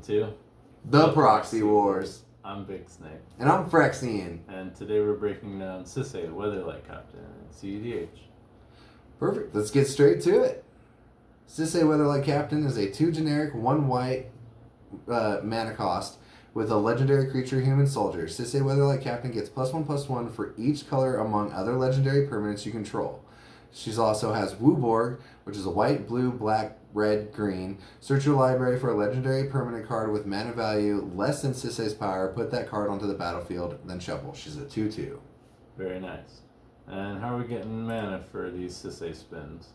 to The Proxy Wars. I'm Big Snake. And I'm Frexian. And today we're breaking down Sisay, the Weatherlight Captain, and CEDH. Perfect. Let's get straight to it. Sisay Weatherlight Captain is a 2 generic, 1 white mana cost with a legendary creature human soldier. Sisay Weatherlight Captain gets +1/+1 for each color among other legendary permanents you control. She also has Wooborg, which is a white, blue, black, red, green. Search your library for a legendary permanent card with mana value less than Sisay's power. Put that card onto the battlefield, then shuffle. She's a 2/2. Very nice. And how are we getting mana for these Sisay spins?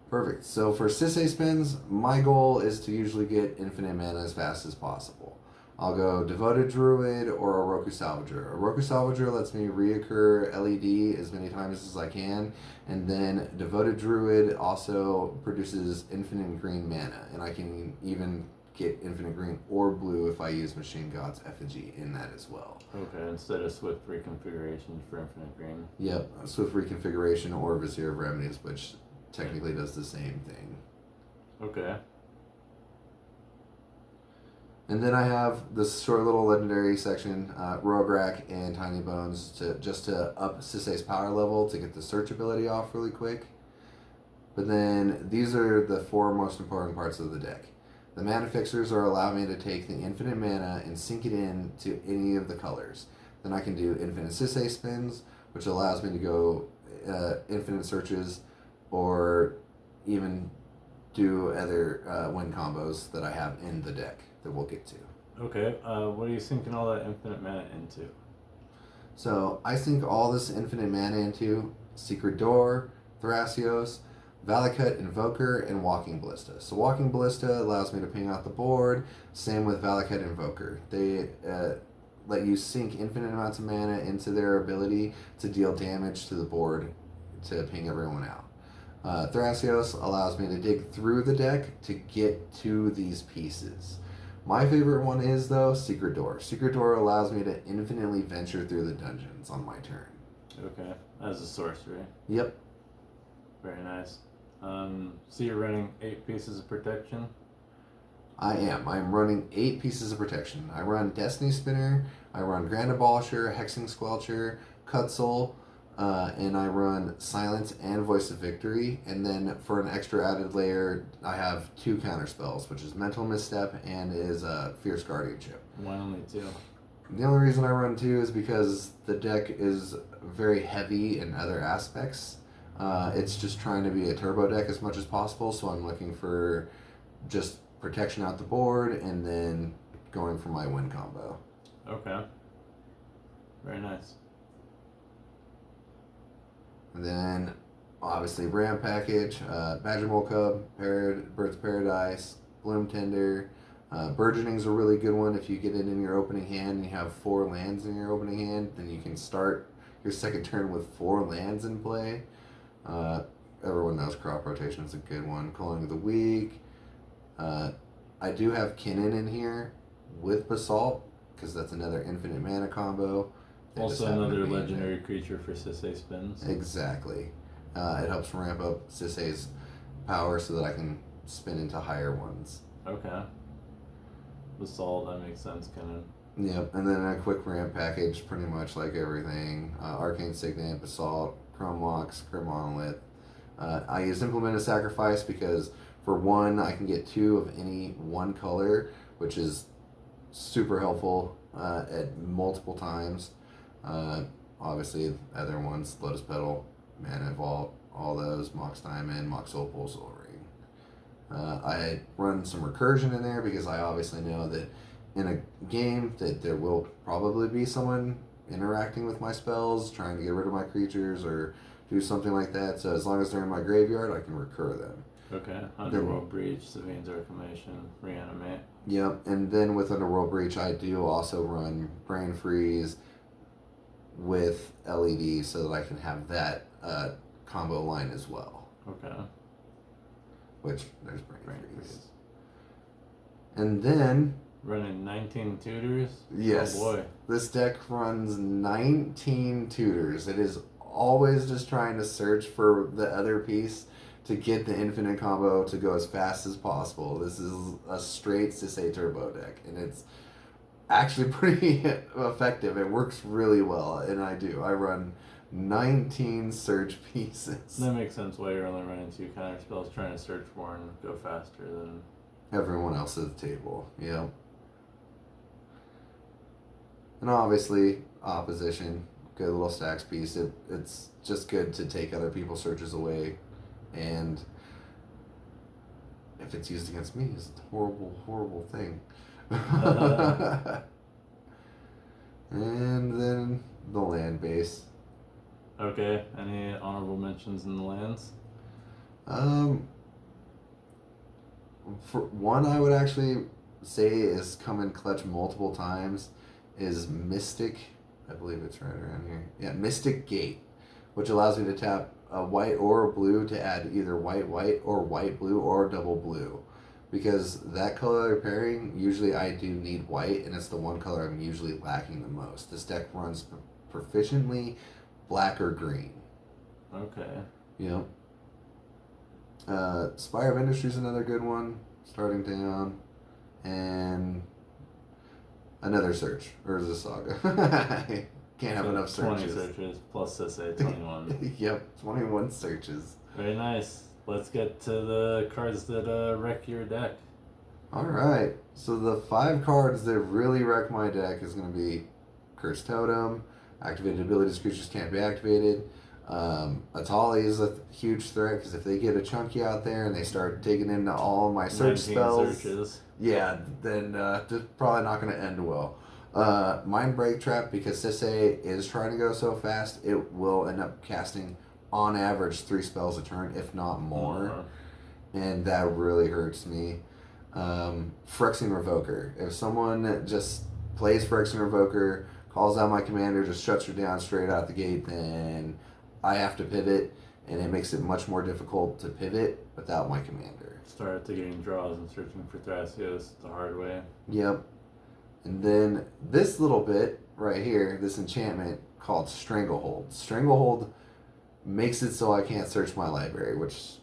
Perfect. So for Sisay spins, my goal is to usually get infinite mana as fast as possible. I'll go Devoted Druid or Oroku Salvager. Oroku Salvager lets me reoccur LED as many times as I can, and then Devoted Druid also produces infinite green mana, and I can even get infinite green or blue if I use Machine God's Effigy in that as well. Okay, instead of Swift Reconfiguration for infinite green. Yep, Swift Reconfiguration or Vizier of Remedies, which technically does the same thing. Okay. And then I have this short little legendary section, Rograk and Tiny Bones, to up Sisay's power level to get the search ability off really quick. But then these are the 4 most important parts of the deck. The mana fixers are allow me to take the infinite mana and sink it in to any of the colors. Then I can do infinite Sisay spins, which allows me to go infinite searches, or even do other win combos that I have in the deck that we'll get to. Okay, what are you sinking all that infinite mana into? So I sink all this infinite mana into Secret Door, Thrasios, Valakut Invoker, and Walking Ballista. So Walking Ballista allows me to ping out the board, same with Valakut Invoker. They let you sink infinite amounts of mana into their ability to deal damage to the board to ping everyone out. Thrasios allows me to dig through the deck to get to these pieces. My favorite one is, though, Secret Door. Secret Door allows me to infinitely venture through the dungeons on my turn. Okay, as a sorcery. Yep. Very nice. So you're running 8 pieces of protection? I am. I'm running 8 pieces of protection. I run Destiny Spinner, I run Grand Abolisher, Hexing Squelcher, Cutsoul, and I run Silence and Voice of Victory. And then for an extra added layer, I have 2 counter spells, which is Mental Misstep and is Fierce Guardianship. Why only 2? The only reason I run 2 is because the deck is very heavy in other aspects. It's just trying to be a turbo deck as much as possible, so I'm looking for just protection out the board and then going for my win combo. Okay. Very nice. And then, obviously, Ram Package, Badger Mole Cub, Bird's Paradise, Bloom Tender. Burgeoning's a really good one. If you get it in your opening hand and you have 4 lands in your opening hand, then you can start your second turn with 4 lands in play. Everyone knows Crop Rotation is a good one. Culling of the Week. I do have Kinnan in here with Basalt, because that's another infinite mana combo. They Also another legendary creature for Sisay spins. Exactly. It helps ramp up Sisay's power so that I can spin into higher ones. Okay. Basalt, that makes sense, kind of. Yep, and then a quick ramp package, pretty much like everything. Arcane Signet, Basalt, Chrome Mox, Crim Monolith. I use Implement of Sacrifice because for 1, I can get 2 of any one color, which is super helpful at multiple times. Obviously, other ones, Lotus Petal, Mana Vault, all those, Mox Diamond, Mox Opal, Soul Ring. I run some recursion in there because I obviously know that in a game that there will probably be someone interacting with my spells, trying to get rid of my creatures or do something like that. So as long as they're in my graveyard, I can recur them. Okay. Underworld Breach, Savine's Reclamation, Reanimate. Yep, and then with Underworld Breach, I do also run Brain Freeze with LED so that I can have that combo line as well. Okay. Which, there's Brain Freeze. And then... running 19 tutors? Yes. Oh boy. This deck runs 19 tutors. It is always just trying to search for the other piece to get the infinite combo to go as fast as possible. This is a straight Sisay turbo deck, and it's actually pretty effective. It works really well, and I run 19 search pieces. That makes sense why you're only running 2 counter spells, trying to search more and go faster than everyone else at the table. Yep. And obviously, opposition, good little stacks piece. It's just good to take other people's searches away, and if it's used against me, it's a horrible, horrible thing. And then the land base. Okay, any honorable mentions in the lands? For one, I would actually say is come in clutch multiple times is Mystic. I believe it's right around here. Yeah, Mystic Gate, which allows me to tap a white or a blue to add either white or white blue or double blue. Because that color pairing, usually I do need white, and it's the one color I'm usually lacking the most. This deck runs proficiently black or green. Okay. Yep. Spire of Industry is another good one, starting down. And another search. Or is it Saga? Can't have enough searches. 20 searches plus Sisay, 21. Yep, 21 searches. Very nice. Let's get to the cards that wreck your deck. Alright, so the 5 cards that really wreck my deck is going to be Cursed Totem, activated abilities creatures can't be activated. Atali is a huge threat because if they get a chunky out there and they start digging into all of my search spells, searches. yeah, then it's probably not going to end well. Mind Break Trap, because Sisay is trying to go so fast, it will end up casting on average 3 spells a turn, if not more, and that really hurts me. Phyrexian Revoker. If someone just plays Phyrexian Revoker, calls out my commander, just shuts her down straight out the gate, then I have to pivot, and it makes it much more difficult to pivot without my commander. Start to getting draws and searching for Thrasios the hard way. Yep. And then this little bit right here, this enchantment called Stranglehold. Stranglehold makes it so I can't search my library, which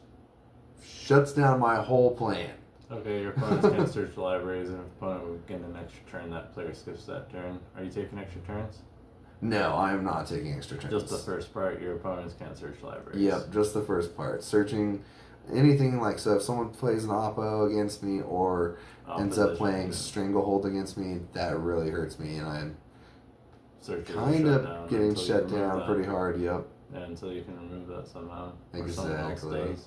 shuts down my whole plan. Okay, your opponents can't search the libraries, and if opponent would get an extra turn, that player skips that turn. Are you taking extra turns? No, I am not taking extra turns. Just the first part, your opponents can't search libraries. Yep, just the first part. Searching anything like, so if someone plays an Oppo against me or ends up playing Stranglehold against me, that really hurts me, and I'm kind of getting shut down pretty hard, yep. Yeah, until you can remove that somehow. Exactly. Or someone else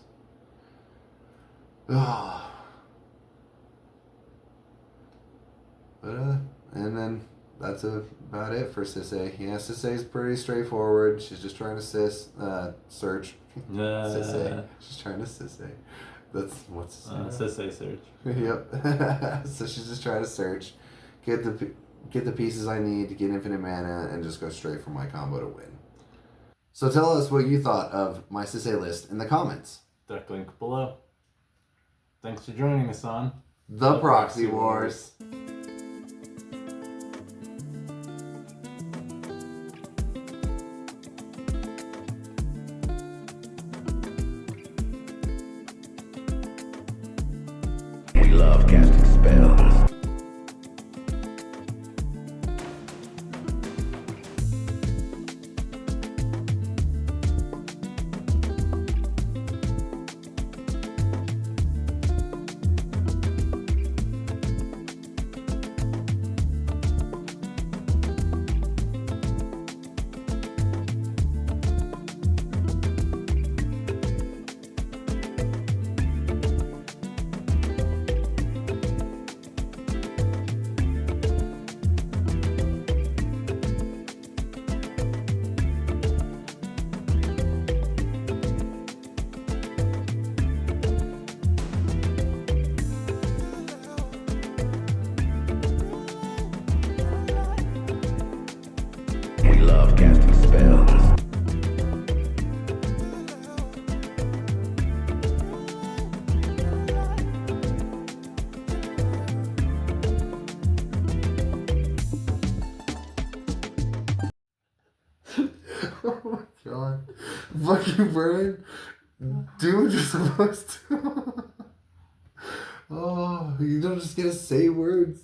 does. And then that's about it for Sisay. Yeah, Sisay's pretty straightforward. She's just trying to search. Sisay. She's trying to Sisay. That's what's Sisay search. Yep. So she's just trying to search, get the pieces I need to get infinite mana, and just go straight for my combo to win. So tell us what you thought of my Sisay list in the comments. Decklink below. Thanks for joining us on The Proxy Wars. We love casting spells. We love casting spells. Oh my god. Fucking Brian. Dude, you're supposed to. Oh, you don't just get to say words.